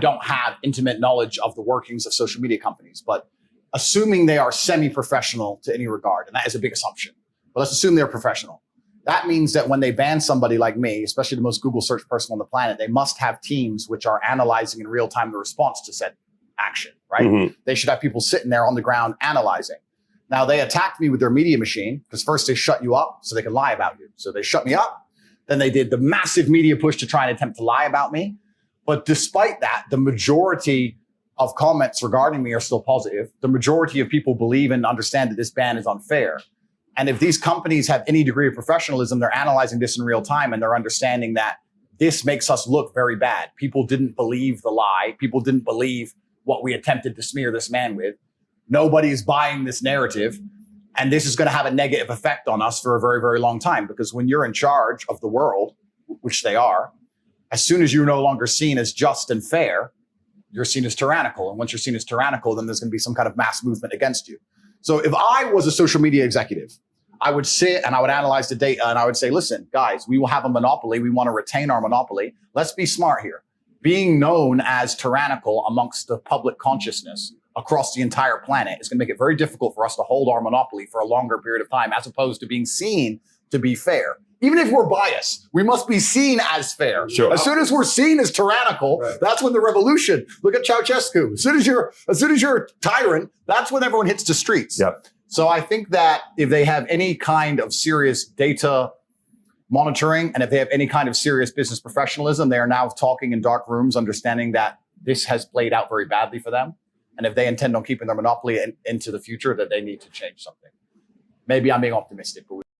don't have intimate knowledge of the workings of social media companies, but assuming they are semi-professional to any regard, and that is a big assumption, but let's assume they're professional. That means that when they ban somebody like me, especially the most Google search person on the planet, they must have teams which are analyzing in real time the response to said action, right? They should have people sitting there on the ground analyzing. Now, they attacked me with their media machine because first they shut you up so they can lie about you. So they shut me up. Then they did the massive media push to try and attempt to lie about me. But despite that, the majority of comments regarding me are still positive. The majority of people believe and understand that this ban is unfair. And if these companies have any degree of professionalism, they're analyzing this in real time and they're understanding that this makes us look very bad. People didn't believe the lie. People didn't believe what we attempted to smear this man with. Nobody is buying this narrative. And this is going to have a negative effect on us for a very, very long time. Because when you're in charge of the world, which they are, as soon as you're no longer seen as just and fair, you're seen as tyrannical. And once you're seen as tyrannical, then there's going to be some kind of mass movement against you. So if I was a social media executive, I would sit and I would analyze the data and I would say, listen, guys, we will have a monopoly. We want to retain our monopoly. Let's be smart here. Being known as tyrannical amongst the public consciousness across the entire planet is going to make it very difficult for us to hold our monopoly for a longer period of time, as opposed to being seen to be fair. Even if we're biased, we must be seen as fair. Sure. As soon as we're seen as tyrannical, that's when the revolution. Look at Ceausescu. As soon as you're a tyrant, that's when everyone hits the streets. Yep. So I think that if they have any kind of serious data monitoring and if they have any kind of serious business professionalism, they are now talking in dark rooms, understanding that this has played out very badly for them. And if they intend on keeping their monopoly into the future, that they need to change something. Maybe I'm being optimistic, but